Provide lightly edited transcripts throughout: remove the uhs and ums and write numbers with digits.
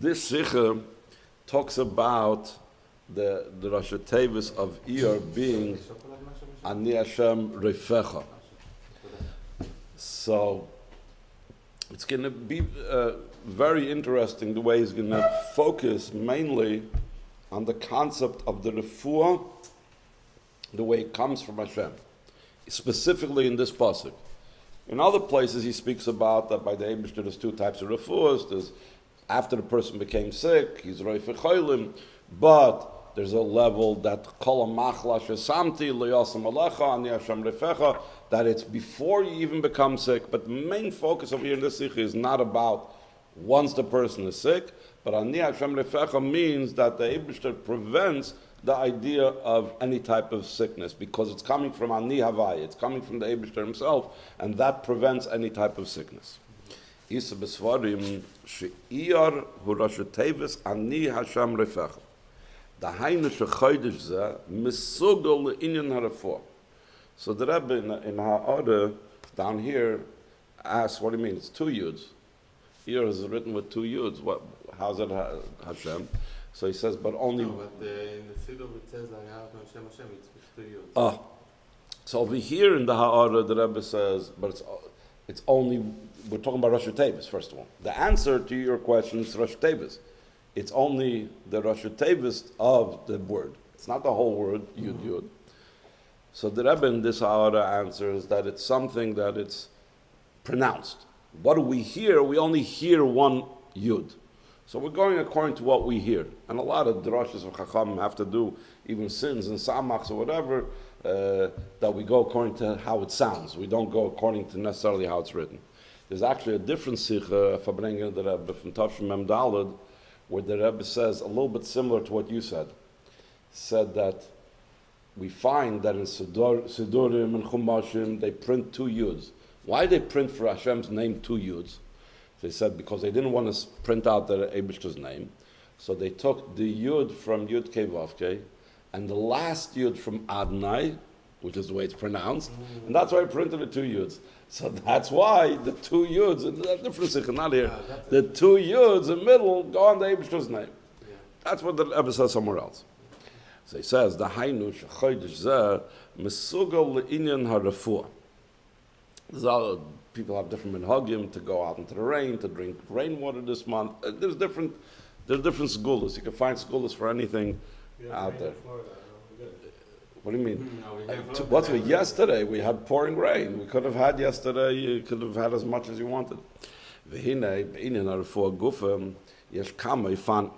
This Sikha talks about the Rosh Teivos of Iyar being Ani Hashem Rofe'cho. So it's going to be very interesting the way he's going to focus mainly on the concept of the refuah, the way it comes from Hashem, specifically in this pasuk. In other places, he speaks about that by the Eibishter there's two types of refuahs. There's after the person became sick, he's Rofe'cho, but there's a level that kol machla shesamti loyasam alecha ani Hashem Rofe'cho, that it's before you even become sick. But the main focus over here in this sikh is not about once the person is sick, but ani Hashem Rofe'cho means that the Eibishter prevents the idea of any type of sickness, because it's coming from Ani Havai, it's coming from the Eibishter himself, and that prevents any type of sickness. Isa besvarim she'Iyar hu Rosh Teivos Ani Hashem Rofe'cho. The Hainu shechodesh ze misugol le'inyan ha'refuah. So the Rebbe in Ha'ara down here asks, what do you mean? It's two yuds. Iyar is written with two yuds. What? How's it Hashem? So he says, but only. No, but in the Siddur it says Hashem Hashem, it's with two yuds. So over here in the Ha'ara, the Rebbe says, but it's only, we're talking about Rosh Teivos, first of all. The answer to your question is Rosh Teivos. It's only the Rosh Teivos of the word. It's not the whole word, Yud Yud. So the Rebbe in this Ha'ara answers that it's something that it's pronounced. What do we hear? We only hear one Yud. So we're going according to what we hear. And a lot of drashas of Chacham have to do, even sins and samachs or whatever, that we go according to how it sounds. We don't go according to necessarily how it's written. There's actually a different sikha, if I bring in the Rebbe from Tavshim Mem Daled, where the Rebbe says, a little bit similar to what you said. Said that we find that in Sidurim and Chumashim, they print two Yuds. Why they print for Hashem's name two Yuds? They said because they didn't want to print out the Eibishter's name. So they took the Yud from Yud Kei Vav Kei, and the last Yud from Adonai, which is the way it's pronounced, and that's why I printed the two Yuds. So that's why the two Yuds, and the difference is not here, the two Yuds in the middle go on the Eibishter's name. That's what the Rebbe says somewhere else. So he says, the Hainu shechodesh zeh mesugol le'inyan ha'refuah. People have different minhagim to go out into the rain, to drink rainwater this month. There's different schools. You can find schools for anything out there. What do you mean? What's it? Yesterday we had pouring rain. We could have had yesterday. You could have had as much as you wanted. V'hinei b'inyan ha'refuah gufim yesh kama yifan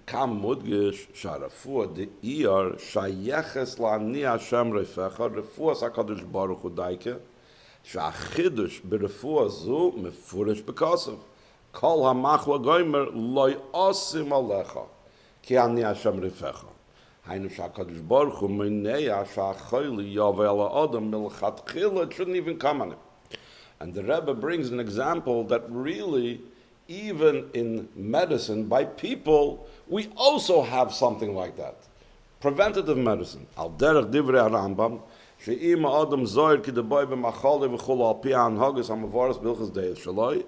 kam mudgish sha'refuah the Iyar shayeches la'ani Hashem Rofe'cho refuah HaKadosh Baruch Hu daike שהחידוש ברפואה זו מפורש בכוסף. כל המחלה גוימר לא יעשים עליך, כי אני השם רפאך. היינו שהקדוש ברוך הוא מניע שהחולי יבוא אל האדם מלכתחילה, it shouldn't even come on him. And the Rebbe brings an example that really, even in medicine, by people, we also have something like that. Preventative medicine. Al derech divrei Rambam, שאם האדם זוהר כדבוי במחולה וכולו על פי ההנהגס המבורס בלכס דייס שלוי,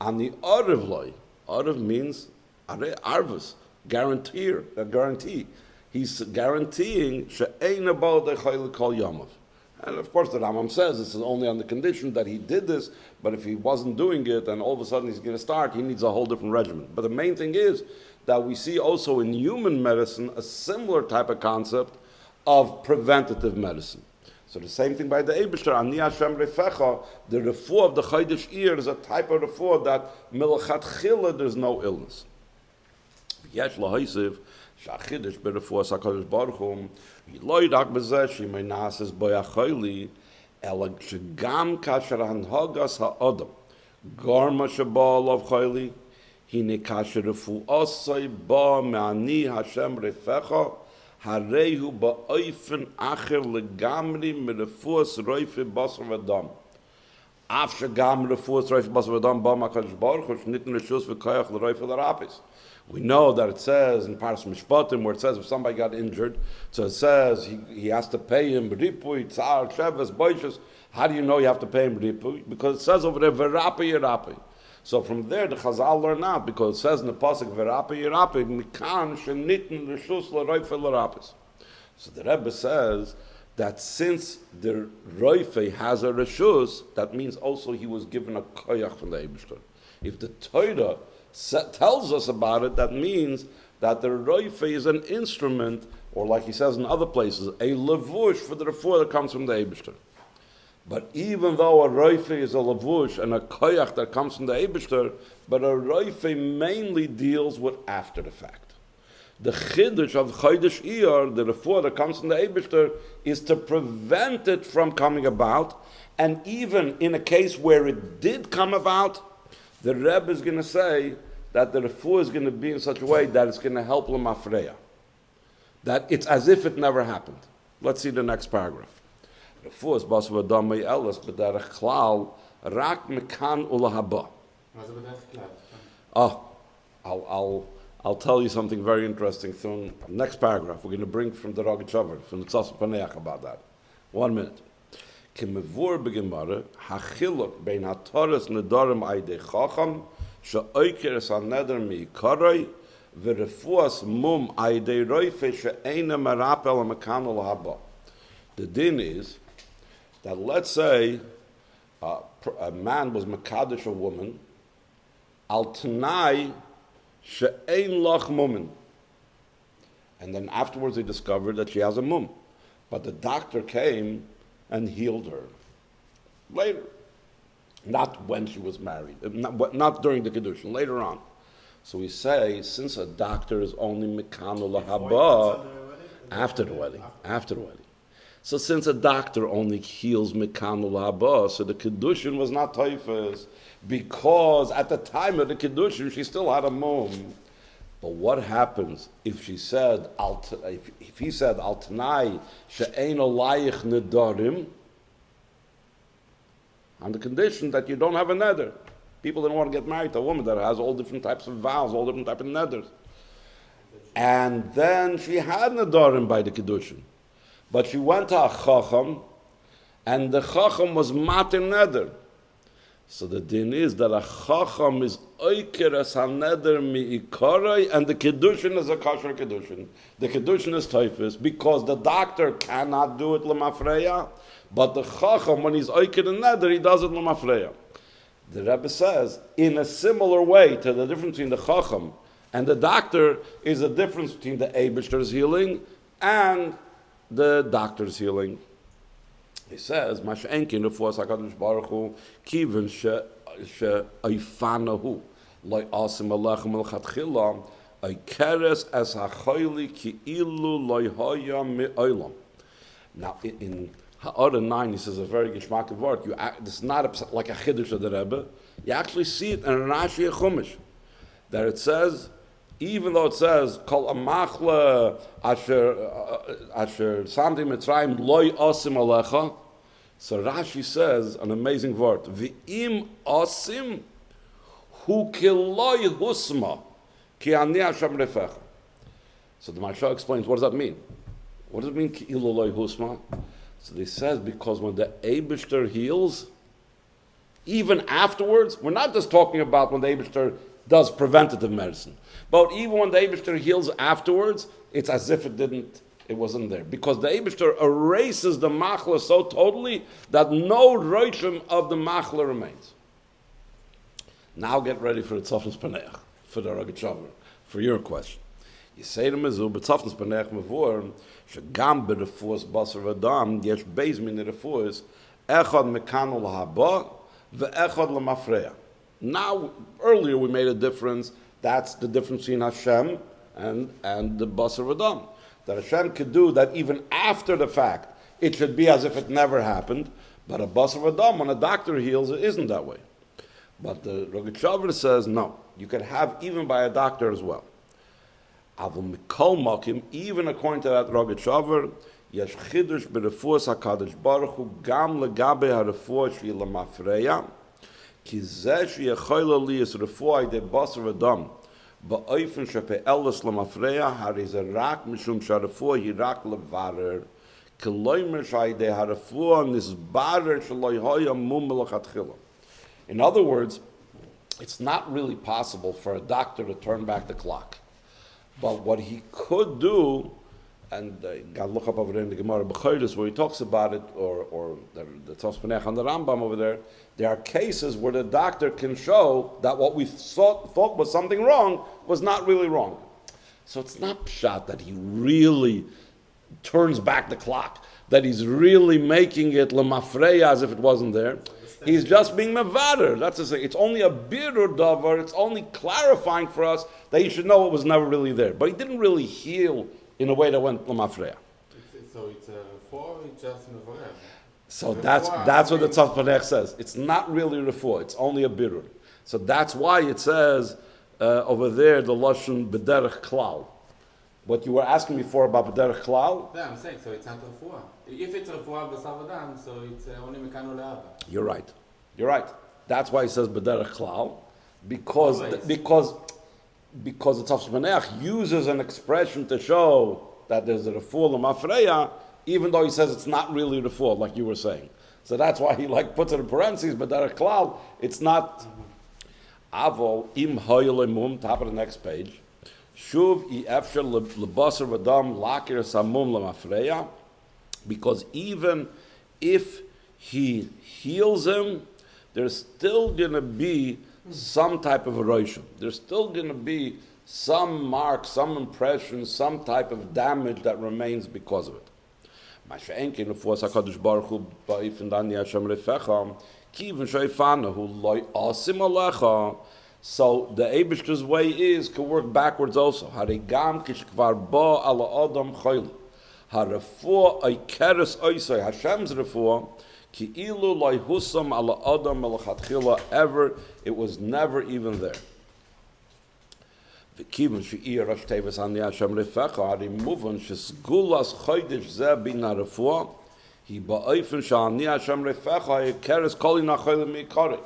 אני ערב לוי. ערב means arvus, guarantee. He's guaranteeing שאין הבא דחוי לכל יומov. And of course the Rambam says this is only on the condition that he did this, but if he wasn't doing it and all of a sudden he's going to start, he needs a whole different regimen. But the main thing is that we see also in human medicine a similar type of concept of preventative medicine. So the same thing by the Eibishter, Ani Hashem Rofe'cho, the refuah of the Chodesh Iyar is a type of refuah that milchatchila there's no illness. Yesh lahoisiv shachidish berefuah HaKadosh Baruch Hu lo yidak b'zeh shemay na'ases bo yachoili ela shegam kasher hanhagas ha'adam garma sheba alav choili hine kasher refuah ba me'ani Hashem Rofe'cho Harehu ba'oifen acher legamri merefuas roife basar v'dam. Af shegam refuas roife basar v'dam ba makadosh baruch hu shnitten reshus v'koyach l'roife l'rapis. We know that it says in Paras Mishpatim where it says if somebody got injured, so it says he has to pay him ripui, tzar, sheves, boishes. How do you know you have to pay him ripui? Because it says over there v'rapi yirapi. So from there, the Chazal learn out, because it says in the pasuk v'rape yirape mikan shenitn reshus l'roife l'rapis. So the Rebbe says that since the roife has a reshus, that means also he was given a koyach from the Eibishter. If the Torah tells us about it, that means that the roife is an instrument, or like he says in other places, a levush for the refuah that comes from the Eibishter. But even though a roife is a lavush and a koyach that comes from the Eibishter, but a roife mainly deals with after the fact. The chiddush of chodesh Iyar, the refuah that comes from the Eibishter, is to prevent it from coming about. And even in a case where it did come about, the Rebbe is going to say that the refuah is going to be in such a way that it's going to help l'mafreya. That it's as if it never happened. Let's see the next paragraph. Refuah is basav adam may elas b'derech klal rak mekan ulahaba. I'll tell you something very interesting soon. Next paragraph, we're going to bring from the Rofe'cho, from the Tzas Paneach about that. 1 minute. Kemevur b'gemara hachiluk bein hatoras nedarim aydei chacham she'oiker es haneder mi'ikarai v'refuas mum aydei roife she'eina merapel mekan ulahaba. The din is that, let's say a man was mekadosh a woman al tanai she'ein lach mumin, and then afterwards they discovered that she has a mum, but the doctor came and healed her later, not when she was married, not during the kedushin, later on. So we say, since a doctor is only mekanu lahaba after the wedding. So since a doctor only heals mekanu lahaba, so the kedushin was not teifos, because at the time of the kedushin she still had a mum. But what happens if she said, if he said al tanai she'ein olayich nedarim, on the condition that you don't have a neder? People don't want to get married to a woman that has all different types of vows, all different types of neders. And then she had nedarim by the kedushin, but she went to a chacham, and the chacham was matir neder. So the din is that a chacham is oiker as haneder mi'ikarai, and the kedushin is a kosher kedushin. The kedushin is teifos because the doctor cannot do it l'mafreya, but the chacham, when he's oiker and neder, he does it l'mafreya. The Rebbe says, in a similar way to the difference between the chacham and the doctor is the difference between the Eibishter's healing and the doctor's healing. He says, "Mash'enkin refuas hakadosh baruch hu kiven she'oifanahu loy asim alechem l'chatchila oikeres as hachoyli ki'ilu loy hoya me'olam." Now, in Ha'ara 9, he says a very geshmak word. This is not like a chiddush of the Rebbe. You actually see it in Rashi Chumash, that it says, even though it says kol amachle asher samdi mitzrayim loy asim alecha, so Rashi says an amazing word, v'im asim hu kiloy husma ki ani Hashem Rofe'cho. So the Maharsha explains, what does that mean? What does it mean ki loy husma? So he says, because when the Eibishter heals, even afterwards, we're not just talking about when the Eibishter does preventative medicine, but even when the Eibishter heals afterwards, it's as if it wasn't there. Because the Eibishter erases the machla so totally that no roshim of the machla remains. Now get ready for the tzofnos paneach, for the Rofe'cho, for your question. You say to Mizu, but tzofnos paneach mevor, shegam berefuas basar v'adam, yesh beis min refuas, echad mekanu lahaba, ve'echad lemafreya. Now, earlier we made a difference. That's the difference between Hashem and the basar v'adam. That Hashem could do that even after the fact. It should be as if it never happened. But a basar v'adam, when a doctor heals, it isn't that way. But the Rofe'cho says, no, you could have even by a doctor as well. Even according to that Rofe'cho, yesh chidush berefuas hakadosh baruch hu gam legabe harefuah shi lemafreya, ki zeh sheyechola liyas refuah de basar v'adam ba'ofen shepe'elas lemafreya harize rak mishum sharefuah hi rak levarer keloimer shayde harefuah nisbarer shaloy hoya mum melachatchila. In other words, it's not really possible for a doctor to turn back the clock. But what he could do, and you got to look up over there in the Gemara B'Chodesh where he talks about it, or the Tzos Penech on the Rambam over there, there are cases where the doctor can show that what we thought was something wrong was not really wrong. So it's not pshat that he really turns back the clock, that he's really making it lemafreya as if it wasn't there. He's just being mevader. That's to say, it's only a birur davar. It's only clarifying for us that you should know it was never really there. But he didn't really heal in a way that went lemafreya. So it's a refuah, it's just mevarer. So that's what the Tzaf Panech says. It's not really refuah. It's only a birur. So that's why it says over there the lashon b'derech klal. What you were asking before about b'derech klal? Yeah, I'm saying so. It's not refuah. If it's refuah b'sav adam, so it's only mekanu le'ava. You're right. You're right. That's why he says b'derech klal, because the Tzaf Panech uses an expression to show that there's a refuah l'mafreya, even though he says it's not really refuah, like you were saying. So that's why he puts it in parentheses, b'derech klal. It's not. Avol im hoyelemum. Top of the next page. Shuv I efshar lebasar v'dam lakir samum lemafreya, because even if he heals him, there's still going to be some type of erosion. There's still going to be some mark, some impression, some type of damage that remains because of it. Masha'enkin lefuas HaKadosh Baruch Hu ba'ifin dani Hashem Rofe'cho ki even sheifanahu lo asim alecha. So the Eibishter's way could work backwards also. Harigam kishkvar ba ala adam chayli. Harefuah oikeres oisai. Hashem's refuah ki ilu lo husam ala adam melachatchila ever. It was never even there. V'kivon she'Iyar Rosh Teivos ani Hashem Rofe'cho harimuvan shesgulas chodesh zeh bin harefuah hi ba'ofen she'ani Hashem Rofe'cho haikeres kol inachayli mikarei.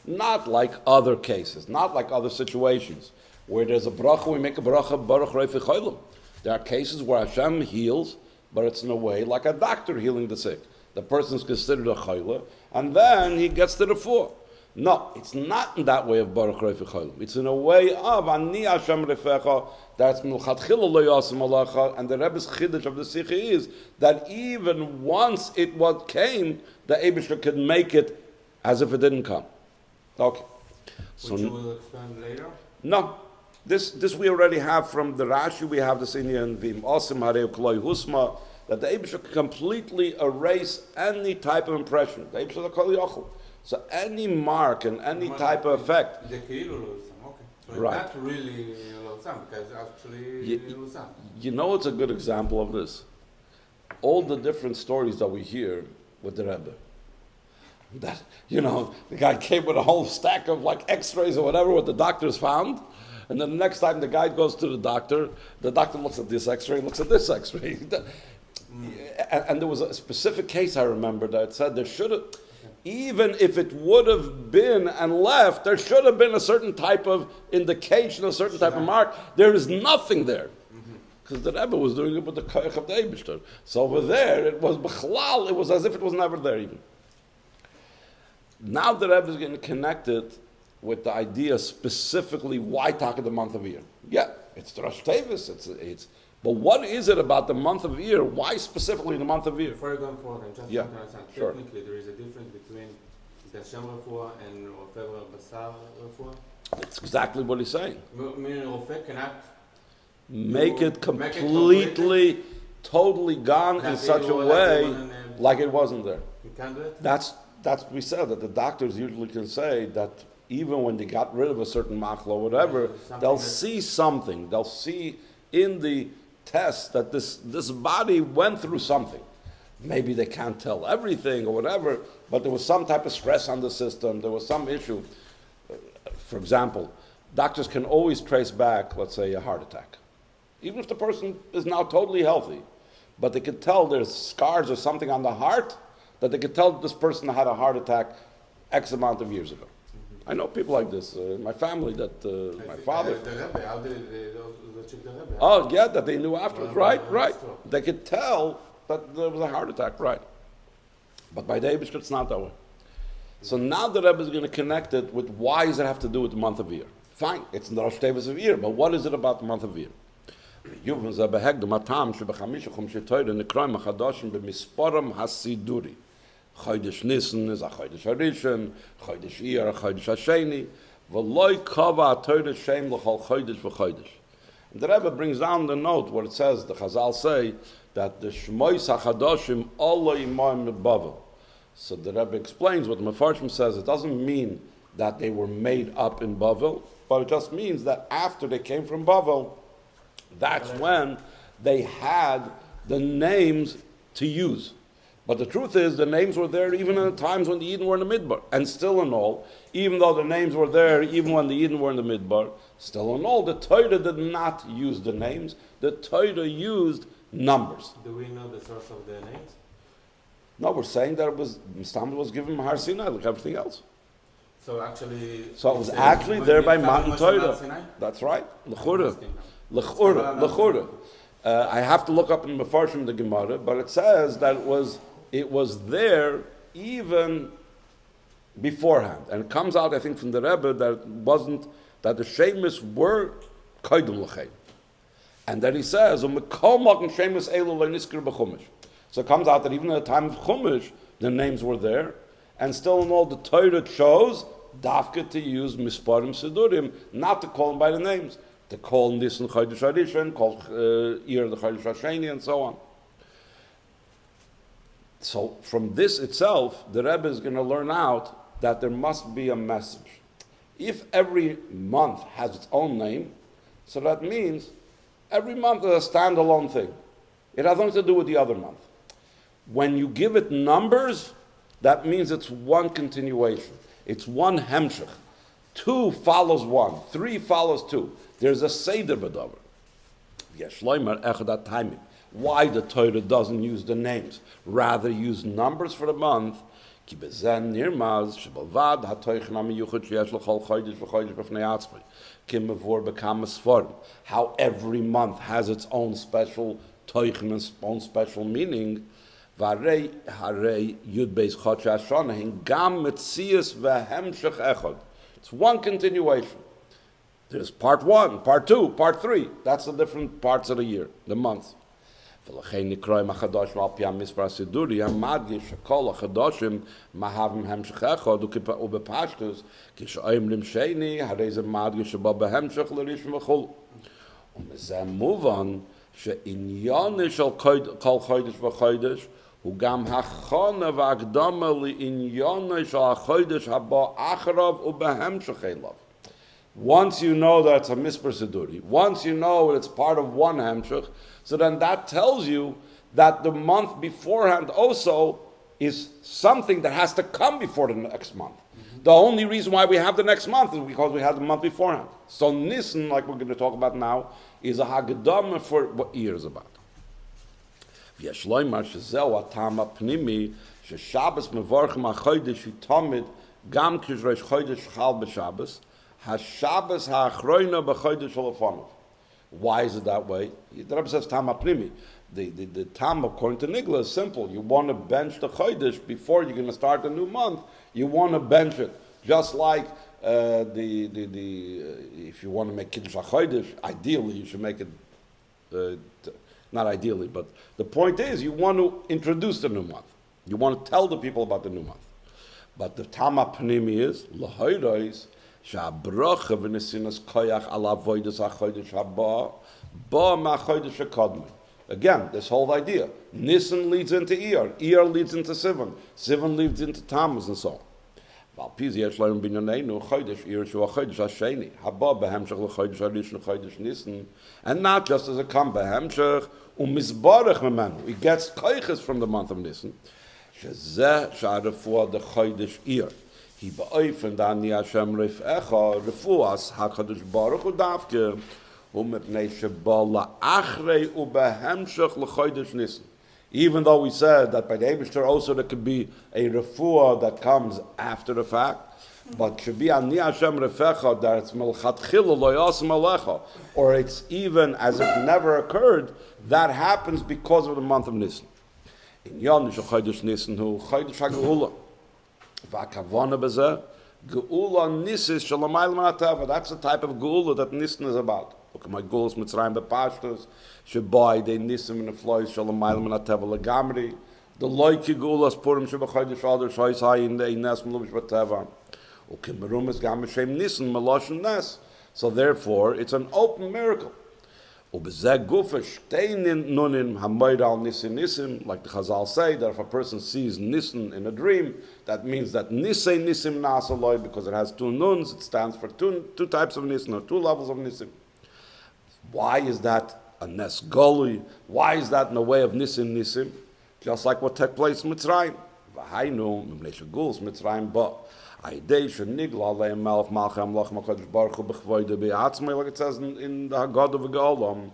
Not like other cases, not like other situations, where there's a bracha, we make a bracha, baruch Rofe'cho. There are cases where Hashem heals, but it's in a way like a doctor healing the sick. The person's considered a chayla, and then he gets to the refuah. No, it's not in that way of baruch Rofe'cho. It's in a way of ani Hashem Rofe'cho, that's milchatchila lo yasim alecha, and the Rebbe's chiddush of the sikha is that even once it came, the Eibishter could make it as if it didn't come. Okay. Which you will explain later? No. This we already have from the Rashi. We have this in Vim Osim Hareu Kloi Husma, that the Eibishter can completely erase any type of impression. The Eibishter Kol Yochel. So any mark and any type of effect. The Keilu Losam, okay. So right. It's not really Losam, because actually Losam. You know, it's a good example of this. All the different stories that we hear with the Rebbe. That, the guy came with a whole stack of x-rays or whatever what the doctors found, and then the next time the guy goes to the doctor looks at this x-ray, looks at this x-ray. And there was a specific case I remember that said there should have, even if it would have been and left, there should have been a certain type of indication, a certain type of mark. There is nothing there. Because the Rebbe was doing it with the koach of the Eibishter. So over there, it was b'chlal, it was as if it was never there even. Now the Rebbe is going to connect it with the idea specifically why talk of the month of Iyar. Yeah, it's the Rosh Teivos. It's. But what is it about the month of Iyar? Why specifically the month of Iyar? Before you go forward, just to understand, technically there is a difference between the Hashem refuah and Rofe'cho basar refuah. That's exactly what he's saying. Meaning Rofeh cannot make it completely, totally gone in such a way like it wasn't there. You can't do it? That's what we said, that the doctors usually can say that even when they got rid of a certain machla or whatever, they'll see something. They'll see in the test that this body went through something. Maybe they can't tell everything or whatever, but there was some type of stress on the system. There was some issue. For example, doctors can always trace back, let's say, a heart attack. Even if the person is now totally healthy, but they could tell there's scars or something on the heart, that they could tell this person had a heart attack X amount of years ago. I know people like this. In my family, that my father. Oh, yeah, that they knew afterwards. Right. They could tell that there was a heart attack, right. But by the Eibishter, it's not that way. So now the Rebbe is going to connect it with why does it have to do with the month of Iyar? Fine, it's in the Rosh Teivos of Iyar, but what is it about the month of Iyar? Chodesh Nisan is a Chodesh Harishon, Chodesh Iyar, Chodesh Hasheni, v'loi kava Torah Shem l'chol Chodesh v'Chodesh. And the Rebbe brings down the note where it says, the Chazal say, that the Shmois HaChadoshim Allah Imayim Bavel. So the Rebbe explains what the Mefarshim says. It doesn't mean that they were made up in Bavel, but it just means that after they came from Bavel, that's when they had the names to use. But the truth is, the names were there even in the times when the Eden were in the Midbar. And still in all, even though the names were there, even when the Eden were in the Midbar, still in all, the Torah did not use the names. The Torah used numbers. Do we know the source of the names? No, we're saying that it was, Stam was given Har Sinai like everything else. So actually... So it was actually there by Mount Torah. That's right. L'chura. I have to look up in Mefarshim the Gemara, but it says that it was there even beforehand. And it comes out, I think, from the Rebbe that the Shemis were Kaidum L'chein. And then he says, so it comes out that even at the time of Chumash, the names were there, and still in all the Torah chose Dafka to use Misparim Sidurim, not to call them by the names, to call Nisan Chodesh Harishon, call Iyar the Chodesh Hasheni, and so on. So from this itself, the Rebbe is going to learn out that there must be a message. If every month has its own name, so that means every month is a standalone thing. It has nothing to do with the other month. When you give it numbers, that means it's one continuation. It's one hemshech. 2 follows 1. 3 follows 2. There's a seder b'davar. Why the Torah doesn't use the names, rather use numbers for the month? How every month has its own special toichen, its own special meaning. It's one continuation. There's part 1, part 2, part 3. That's the different parts of the year, the months. ולכן נקראים החדשים על פי המספר הסידורי, המדגיש שכל החדשים מהווים המשך אחד, ובפשטוס, כשאומרים שני, הרי זה מדגיש שבא בהמשך לראשון וכו'. ומזה מובן שעניין של כל חודש וחודש, הוא גם הכנה והקדמה לעניין של החודש הבא אחריו ובהמשך אליו. Once you know that it's a misper siduri, once you know it's part of one hemshech, so then that tells you that the month beforehand also is something that has to come before the next month. The only reason why we have the next month is because we had the month beforehand. So Nisan, like we're going to talk about now, is a haggadah for what Iyar is about. ויש לומר שזהו הטעם הפנימי ששבס מבורכים החודש תמיד גם כשראש חודש חל בשבס HaShabbos ha'achroina b'chodesh ha'lefanov. Why is it that way? The Rebbe says tam ha'pnimi. The tam according to Nigla is simple. You want to bench the chodesh before you're going to start a new month. You want to bench it, just like if you want to make kiddush ha'chodesh, ideally you should make it. Not ideally, but the point is you want to introduce the new month. You want to tell the people about the new month. But the tam ha'pnimi is l'hoiros. Again, this whole idea. Nisan leads into Iyar. Iyar leads into Sivan. Sivan leads into Tammuz and so on. And not just as a come behemshech, he gets koiches from the month of Nisan. He beoifend an Hashem Rofe'cho refuas HaKadosh Baruch Hu davke u'mepnei sheba la'achrei u'behemshech l'chodesh Nisan. Even though we said that by the Eibishter also there could be a refuah that comes after the fact, but should be an Hashem Rofe'cho that it's melchatchila lo yasem alecha, or it's even as if never occurred, that happens because of the month of Nisan. In Yon Chodesh Nisan hu Chodesh HaGeula. V'akavona b'zeh, geula nisis shalamaylam ateva. That's the type of geula that Nisan is about. Look at my geulas Mitzrayim bepashtos, shebai de nisim in the flois shalamaylam ateva legamri. The loiki geulas purim shebachodesh adar shoyis hayin de ines melubish b'teva. Ukimerum is gam b'shem Nisan meloshen nes. So therefore, it's an open miracle. Like the Chazal say, that if a person sees Nisan in a dream, that means that Nisei Nisim Nasaloi, because it has two nuns, it stands for two types of Nisan, or two levels of Nisim. Why is that a Nes Golui? Why is that in the way of Nisim? Just like what took place in Mitzrayim. Like it says in the Haggadah of Geolam,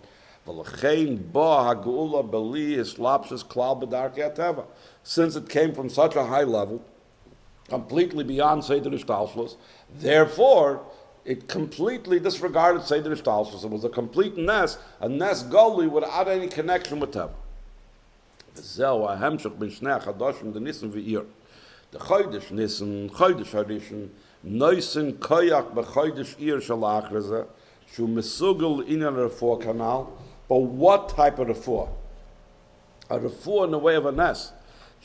since it came from such a high level, completely beyond Seder Ishtalshus, therefore it completely disregarded Seder Ishtalshus. It was a complete Nes Goli without any connection with Teva. The Chodesh Nisan, Chodesh Harishon, Nisan Koyak b'Chodesh Iyar Shalachreze, Shu Mesugel in a refuah canal. But what type of refuah? A refuah in the way of a nes.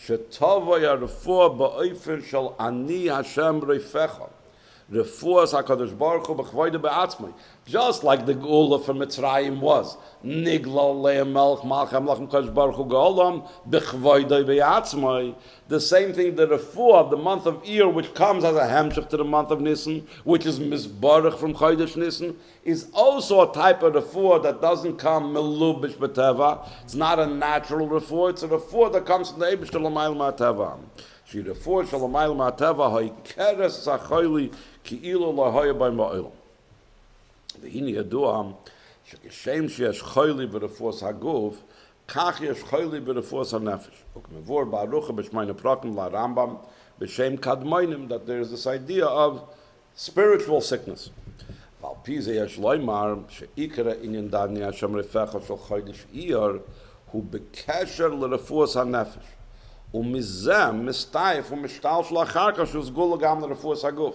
Shetavay a refuah ba'ofen shal ani Hashem Rofe'cho. Refuah HaKadosh Baruch Hu b'chvoide be'atzmai. Just like the Geula from Mitzrayim was. Nigla le'emelch malchem lachem Kadosh Baruch Hu Geolam b'chvoide be'atzmai. The same thing, the refuah of the month of Iyar, which comes as a hemshech to the month of Nisan, which is Mizbarach from Chodesh Nisan, is also a type of refuah that doesn't come melubish b'teva. It's not a natural refuah, it's a refuah that comes from the Eibush Shalamayil Ma'ateva. She refuah Shalamayil Ma'ateva ha'ikeres sa'choyli ki'ilu la'hoya by ma'ilam. V'hini yaduam, shekeshem sheyesh choyli b'refuah ha'guf, Kach yesh choyli b'refuas hanefesh. Ukmevor ba'arucha b'shmayne prakim la'rambam b'shem kadmoinim, that there is this idea of spiritual sickness. Val pize yesh loymar she'ikara inyan dani Hashem Rofe'cho shel chodesh Iyar hu b'kesher l'refuas hanefesh umizem mistayef umishtal shel acharka shuz gula gam l'refuas haguf.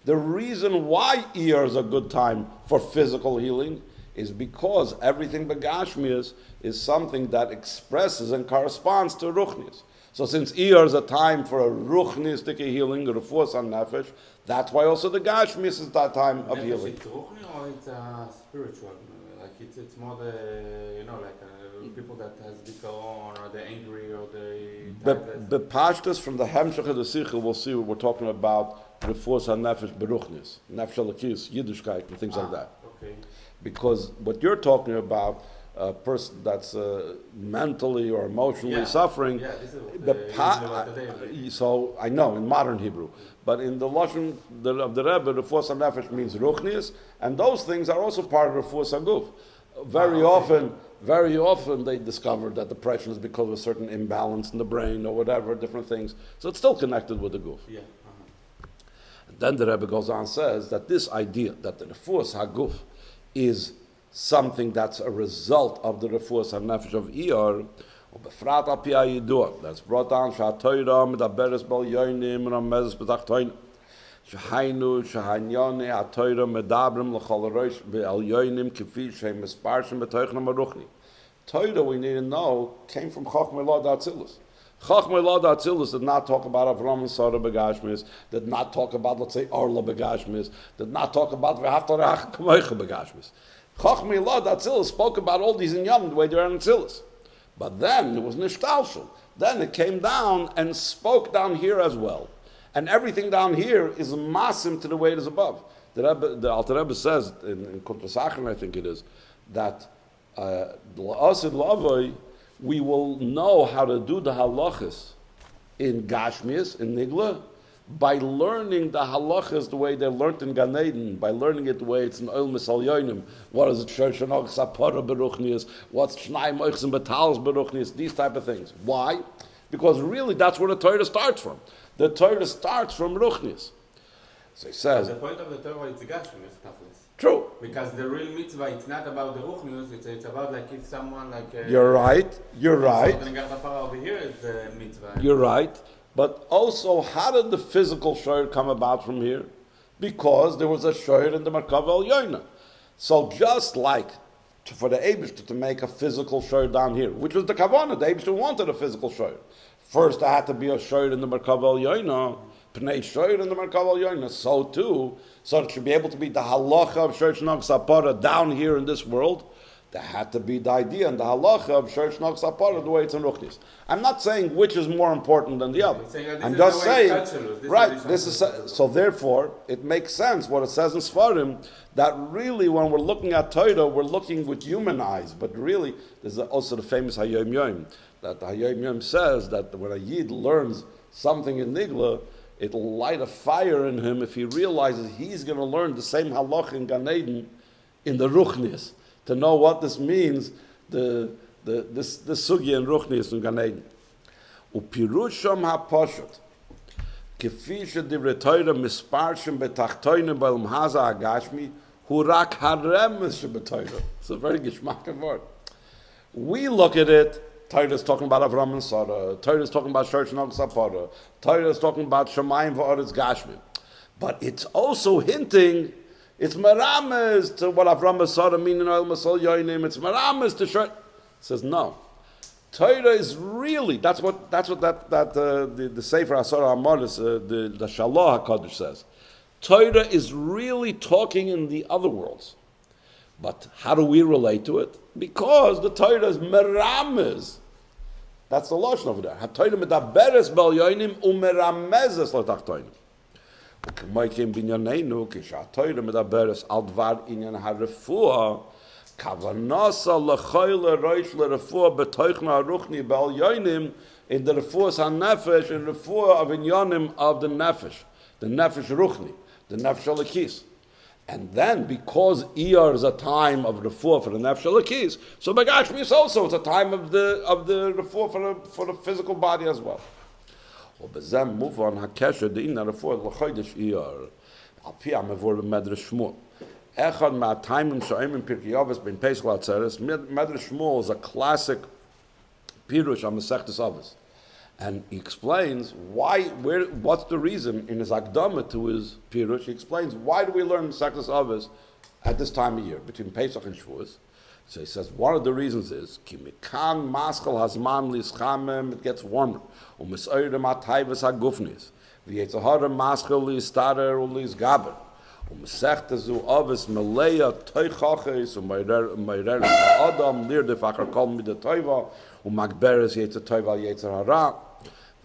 The reason why Iyar is a good time for physical healing is because everything begashmias is something that expresses and corresponds to ruchnias. So since Iyar is a time for a ruchniistic healing, refuas and nefesh, that's why also the gashmias is that time of healing. It's ruchni or it's spiritual? Like it's more the people that has dikaron or they're angry or they. The pashtas from the hemshech of the sichel, we'll see what we're talking about refuas and nefesh beruchnias, nefesh alakis, Yiddishkeit, and things like that. Okay. Because what you're talking about, a person that's mentally or emotionally suffering, this is so I know in modern Hebrew, but in the Lashon of the Rebbe, refuas hanefesh means ruchnias, and those things are also part of refuas haguf. Very often they discover that depression is because of a certain imbalance in the brain or whatever, different things. So it's still connected with the guf. Yeah. And then the Rebbe goes on and says that this idea that the refuas haguf is something that's a result of the refuas hanefesh of Iyar, that's brought down Sha'atoira medaberes bal yonim ramez b'tachtoin Shahainu shahanyone atoira medabrim l'chol rosh be'al yonim kifi she'em misparshim b'toichnam aruchni. Torah, we need to know, came from Chochmei Lod Atzilus. Chochmei Lod Atzilus did not talk about Avram and Sarah begashmis, did not talk about, let's say, Orla begashmis, did not talk about V'hafta Re'acha Kamoicha begashmis. Chochmei Lod Atzilus spoke about all these in Yom, the way they're in Atzilus. But then it was Nishtalshul. Then it came down and spoke down here as well. And everything down here is masim to the way it is above. The Alter Rebbe says, in Kuntres Achron, I think it is, that we will know how to do the halachas in Gashmias, in Nigla, by learning the halachas the way they learned in Gan Eden, by learning it the way it's in Oil Misal Yoinim. What is it? Shoshanok Sapora Beruchnias, what's Shnai Moichs and Batalas Beruchnias, these type of things. Why? Because really that's where the Torah starts from. The Torah starts from Ruchnias. So he says... But the point of the Torah is Gashmias, Taflis. True. Because the real mitzvah, it's not about the Ruchnius, it's about like if someone like... You're right. Over here is the mitzvah. You're right. But also, how did the physical shoyer come about from here? Because there was a shoyer in the Merkava Elyoina. So just like for the Eibishter to make a physical shoyer down here, which was the Kavanah, the Eibishter wanted a physical shoyer. First, there had to be a shoyer in the Merkava Elyoina, Pnei shoyer in the Merkava Elyoina. So too, so it should be able to be the halacha of Shoyer Shnok Sapara down here in this world. There had to be the idea and the halacha of Shoyer Shnok Sapara the way it's in Ruchnis. I'm not saying which is more important than the other. I'm just saying, right, this is, so therefore, it makes sense what it says in Sfarim, that really when we're looking at Torah, we're looking with human eyes, but really, there's also the famous Hayom Yom, that the Hayom Yom says that when a Yid learns something in Nigla, it'll light a fire in him if he realizes he's going to learn the same halach in Gan Eden in the Ruchnis, to know what this means, the sugya in Ruchnis in Gan Eden. Upirusham ha'poshut, kefi shedivrei Torah misparshim betachtoinim b'olam haza hagashmi, hu rak haremes shebetoira. It's a very geschmack word. We look at it, Torah is talking about Avram and Sarah, Torah is talking about Shoyer Shnok Sapara, Torah is talking about Shemayim v'Aretz Gashmi. But it's also hinting, it's merames to what Avram and Sarah mean in Oil Masol Yoinim, it's merames to Shoyer. It says no. Torah is really, that's what the Sefer Asar HaMaris, the Shalah HaKadosh says. Torah is really talking in the other worlds. But how do we relate to it? Because the Torah is merames. That's the lashon over there. HaTorah medaberes b'al yoinim umeramezes l'tachtoinim. Uk'moikim binyaneinu kisha-Torah medaberes al dvar inyan ha-refuah kavanasa l'choyle roish l'refuah b'toichna ha-ruchni b'al yoinim in the refuahs ha-nefesh, in refuah of inyanim of the nefesh ruchni, the nefesh alakis. And then, because Iyar is a time of refuah for the nefesh alakis, so Bagashmi is also it's a time of the refuah for the physical body as well. ובזem move on hakesher deina refuah l'chodesh Iyar al pi amevor b'medrash Shmuel. Echad ma'atayim sha'im in Pirkei Avos ben Pesach l'atzeres. Medrash Shmuel is a classic pirush on Masechtas Avos. And he explains what's the reason in his Akdama to his Pirush. He explains why do we learn Masechtas Avos at this time of year, between Pesach and Shavuos. So he says one of the reasons is Ki mikan maschal hazman lischamem, it gets warmer. U'misoyre ma Teivos hagufnis. V'yetzahara maschal listarer u'lisgaber. U'mesechta zu Avos meleya toichaches u'meirer ha'adam lirdef achar kol mida toiva u'magberes yetzer toiva yetzer hara.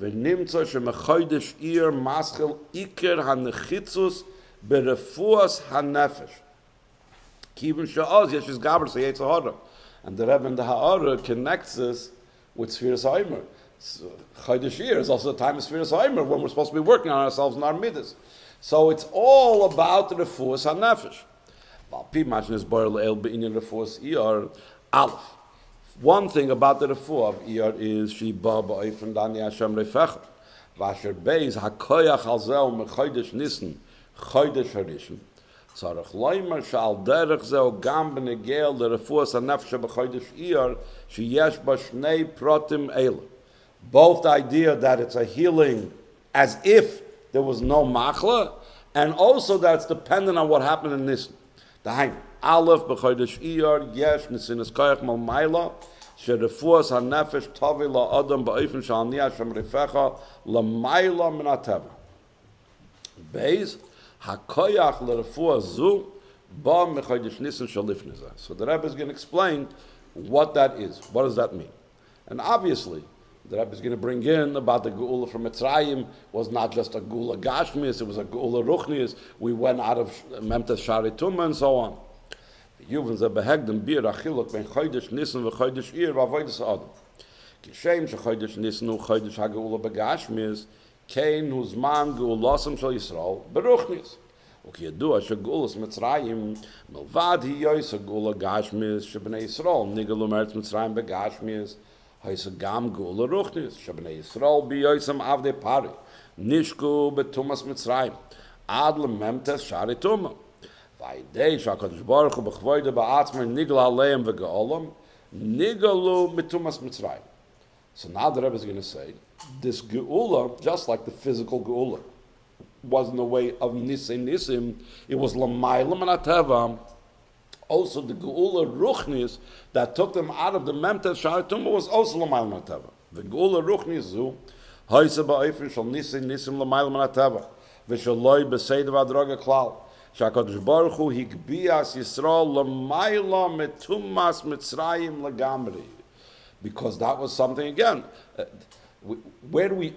V'nimtza shemechodesh Iyar maschal iker hanechitzus berefuas hanefesh. Kivin she'oz yesh gaber so yetzer hara. And the Rebbe in the Ha'ara connects this with Sfiras Ha'omer. Chodesh Iyar is also the time of Sfiras Ha'omer when we're supposed to be working on ourselves in our midas. So it's all about the refuas hanefesh. Valpi machnes boyer le'el be'inyan refuas Iyar Aleph. One thing about the refuah of Iyar is she ba ba'ofen dani Hashem Rofe'cho. Vasher beis hakoyach al zeh mechodesh Nisan chodesh harishon. Tzarech loimer she'al derech zeh gam b'negel the refuas hanefesh b'chodesh Iyar sheyesh ba shnei pratim eila. Both the idea that it's a healing as if there was no machla, and also that it's dependent on what happened in Nisan. The Haim. Aleph b'chodesh Iyar yesh nesinas koyach mal maila sherefuas hanefesh tavi la'adam ba'ofen shal ni Hashem Rofe'cho la'maila min ha'teva. Beis hakoyach l'refuas zu ba mechodesh Nisan shalifnei zeh. So the Rebbe is going to explain what that is. What does that mean? And obviously, the Rebbe is going to bring in about the Geula from Mitzrayim was not just a Geula Gashmius, it was a Geula Ruchnius. We went out of Memtes Shari Tumah and so on. Yuvan ze behegden bir achiluk ben chodesh Nisan v'chodesh Iyar v'avodas adam. Kishem shechodesh Nisan u'chodesh ha'geula begashmius kein huzman geulasam shel Yisrael beruchnius. Ukiyadua shegeulas Mitzrayim milvad hi yois ha'geula gashmius shebnei Yisrael nigalu meretz Mitzrayim begashmius ha'yis gam geula ruchnius shebnei Yisrael biyoisam avdei pari nishku betumas Mitzrayim ad lememtes shari tumah. Vayidei shakadosh baruch hu b'chvoide ba'atzmai nigla aleim v'geolam nigalu mitumas Mitzrayim. So now the Rebbe is going to say this geula, just like the physical geula, wasn't the way of nisim, it was lamaylam and ateva. Also, the geula ruchnis that took them out of the memtet sharatumah was also lamaylam and ateva. The geula ruchnis zu hoyse ba'ofen shal nisim lamaylam and ateva v'shaloi b'seidav adroga klal. Shakadosh Baruch Hu higbias Yisrael lamayla metumas mitzrayim lagamri, because that was something again. Where do we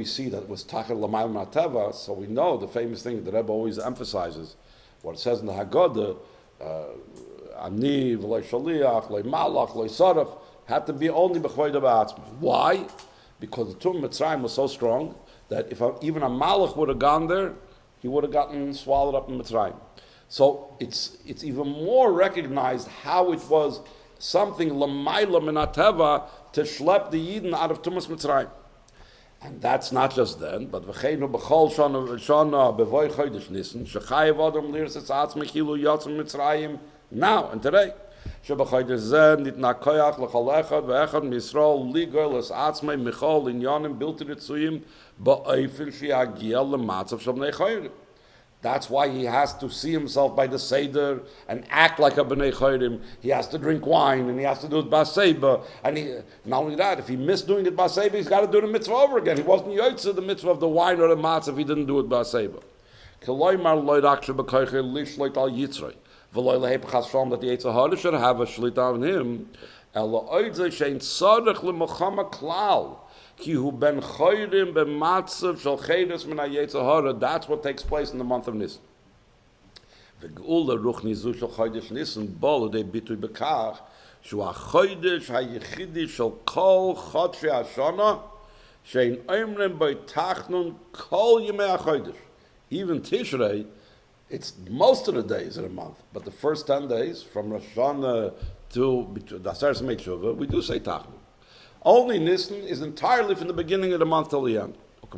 see that it was Tachar Lamayla Mateva? So we know the famous thing that Rebbe always emphasizes, what it says in the Haggadah, Ani v'loi shaliach, loi malach, loi saraf, had to be only b'chvoida ba'atzmi. Why? Because the Tum Mitzrayim was so strong that if even a malach would have gone there, he would have gotten swallowed up in Mitzrayim. So it's even more recognized how it was something Lamayla Minateva to schlep the Yidden out of Tumas Mitzrayim. And that's not just then, but v'cheinu b'chol shana b'voy chodesh Nisan shechayev adam liris atzmei chilu yotzim Mitzrayim now and today. Sheb'chodesh zeh nitna koyach l'chol echad v'echad miYisrael ligoy l'satzmei michol inyanim bilti ritzuyim ba'ofen sheyagia l'matzav shel bnei chayrim. That's why he has to see himself by the Seder and act like a B'nai Chodim. He has to drink wine and he has to do it Baseba. And not only that, if he missed doing it Baseba, he's got to do the mitzvah over again. He wasn't Yotzeh the mitzvah of the wine or the matzah if he didn't do it Baseba. That the Yetzer Hara should have a shlita on him. That's what takes place in the month of Nisan. The geula ruchni shel chodesh Nisan bol de bitui bekach shu hachodesh hayichidi shel kol chodshei hashana shein oimrim by tachnun kol yemei hachodesh. Even Tishrei, it's most of the days of the month, but the first 10 days from Rosh Hashanah to the Aseres Yemei Teshuvah, we do say tachnun. Only Nisan is entirely from the beginning of the month till the end. It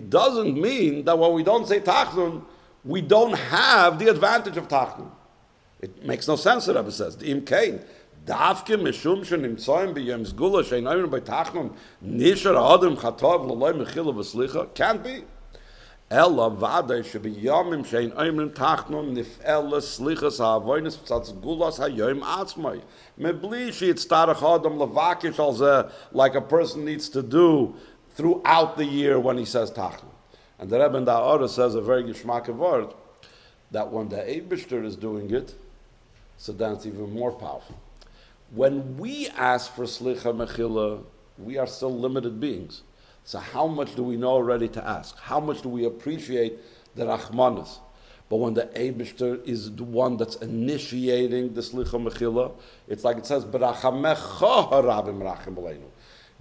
doesn't mean that when we don't say Tachnun, we don't have the advantage of Tachnun. It makes no sense, the Rebbe says. Davke mishum shenimtzoyim b'yom zgula shein oimen b'tachnun nishar adam chatav l'loi mechila v'slicha. Can't be. Ella v'adai sheb'yomim shein oimen tachnun nif'ela slichas ha'avoynis v'tzat zgulas ha'yom atzmai. Mebli sheyitztarach adam levakish al zeh, like a person needs to do throughout the year when he says tachnun. And the Rebbe in Da'ara says a very geschmack word, that when the Eibishter is doing it, so then it's even more powerful. When we ask for slicha mechila, we are still limited beings. So how much do we know already to ask? How much do we appreciate the rachmanis? But when the Eibishter is the one that's initiating the slicha mechila, it's like it says, "B'rachamecha haravim rachim aleinu."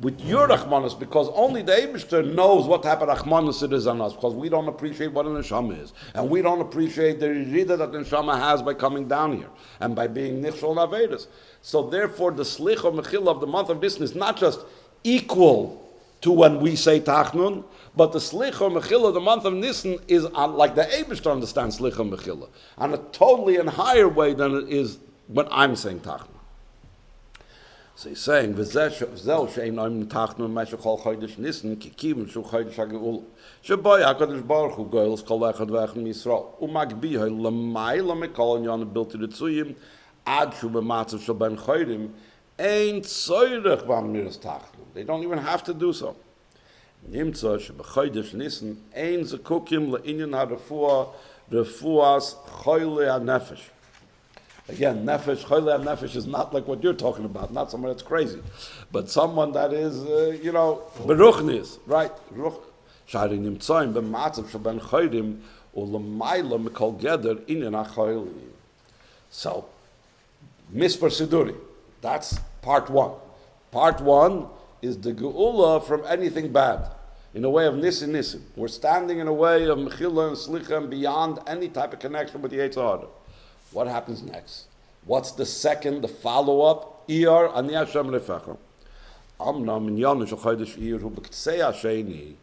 With your rachmanis, because only the Eibishter knows what type of rachmanis it is on us, because we don't appreciate what an neshama is, and we don't appreciate the rida that the neshama has by coming down here and by being nichshol navedas. So therefore, the slicha mechila of the month of Nisan is not just equal to when we say tachnun, but the slicha mechila of the month of Nisan is on, like the Eibishter understands slicha mechila, on a totally and higher way than it is when I'm saying tachnun. So he's saying, "V'zel she'ein oim tachnun meshach kol chodesh Nisan kikivim shu chodesh ha'geula sheboi HaKadosh Baruch Hu goyels kol echad v'echad miYisrael umagbihay lamayla mekol inyan bilti ritzuyim ad shu b'matzav shel ben chodim ein tzoyrech b'amiras tachnun." They don't even have to do so. Nimtza shebechodesh Nisan ein zekukim le'inyan refuas choyle ha'nefesh. Again, nefesh, choyle nefesh is not like what you're talking about, not someone that's crazy, but someone that is, beruchnis, right? Shari nimtzoyim b'matzav shel ben chodim u'lemayla mikol geder inyan ha'choyle. So, misper siduri, that's part one. Part one is the geula from anything bad, in a way of nisin. We're standing in a way of mechila and slicha and beyond any type of connection with the Yetzer Hara. What happens next? What's the follow-up? Iyar ani Hashem Rofe'cho. Amnam in Yanu shel chodesh Iyar hu b'ktsei hasheni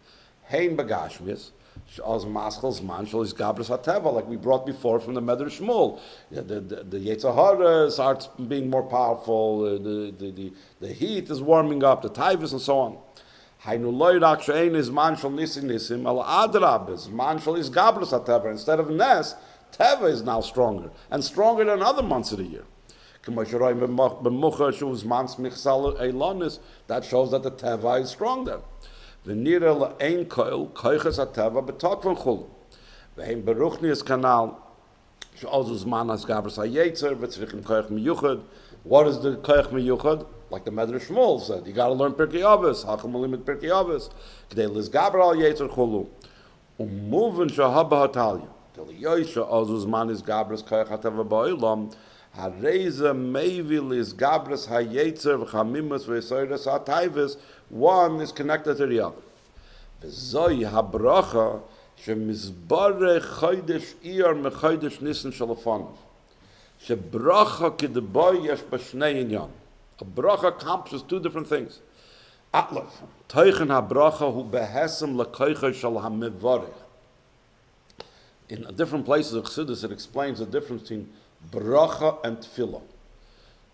Hein Bagashmis, as Maschel Zman, Shal is Gabras HaTeva, like we brought before from the Medrash Shmuel. The Yetzer Hara starts being more powerful, the heat is warming up, the Teivos and so on. Hainu loy rak she'ein is man shal nisim al adrab is man shal is Gabras HaTeva. Instead of Nes, Teva is now stronger, and stronger than other months of the year. That shows that the Teva is stronger. V'nira le'ein koil koiches HaTeva betok von chulu. V'heim beruchnius kanal she'ozu zman as Gabras HaYetzer v'tzrichim koich miyuchad. What is the koich miyuchad? Like the Medrash Shmuel said, you got to learn Pirkei Avos. Hacham olim et Pirkei Avos. K'dei liz Gabra al Yetzer chulu. Umuven shehaba hatalya. Till Yosha ozu zman is Gabras koich HaTeva ba'olam. Hareza meivil is Gabras HaYetzer v'chamimus v'esoyres HaTeivos. One is connected to the other. V'zoi habracha shemizbare chodesh Iyar mechodesh Nisan shalafanav. Shebracha k'deboy yesh b'shnei inyan. A bracha accomplishes two different things. Atlav, teichen habracha hu behesem lekoicha shal hamivarech. In different places of Chassidus, it explains the difference between bracha and tefillah.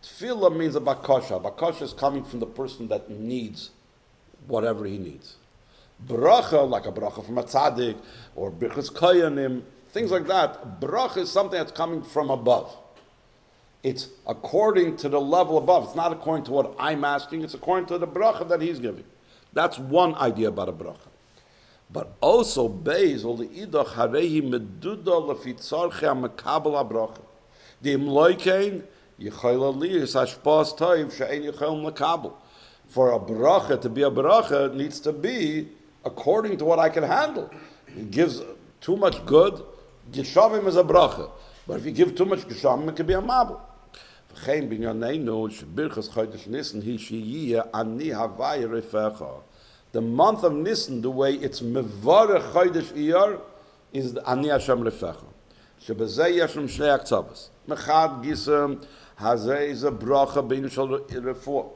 Tefillah means a bakasha. Bakasha is coming from the person that needs whatever he needs. Bracha, like a bracha from a tzaddik, or birchas koyanim, things like that. Bracha is something that's coming from above. It's according to the level above. It's not according to what I'm asking. It's according to the bracha that he's giving. That's one idea about a bracha. But also, beis ol idach harehi meduda lefitzarche amekabel habracha. The imloikein yichayla li is hashpas toiv she'ein yichayl mekabel. For a bracha to be a bracha, it needs to be according to what I can handle. It gives too much good, geshavim is a bracha. But if you give too much geshavim, it can be a mabel. The month of Nisan, the way it's mevarech chodesh Iyar, is ani Hashem Rofe'cho. Shebezei yeshem shnei aktzavos. Mechad gisem hazeh is a bracha bein shal refuah.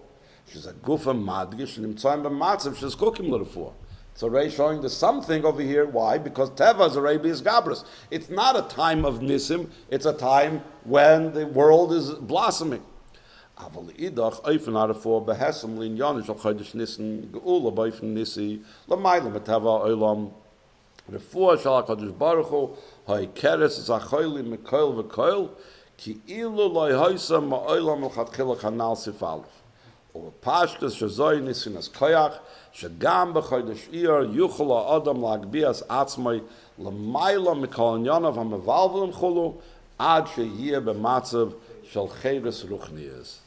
She's a gufa madgish nimtzaim b'matzav she's cooking l'refuah. It's already showing there's something over here. Why? Because Teva is already is Gabras. It's not a time of Nisim. It's a time when the world is blossoming. Aval idach oifen arafo behesem linyan shal chodesh Nisan geula b'oifen nisi l'mayla meteva olam refuah shal HaKadosh Baruch Hu ha'ikeres zachoyli mekoil v'koil ki ilu loy hoysa ma'olam l'chatchila kanal sifalef. Or Pashkas Shazoi Nisin as Koyach, Shagam B'chodesh Iyar, Yuchla Adam Lagbias Atzmai, Lamaila Mikol Yanav HaMevalvelim Chulu, Ad Sheyeh B'matzav Shal Cheres Ruchnias.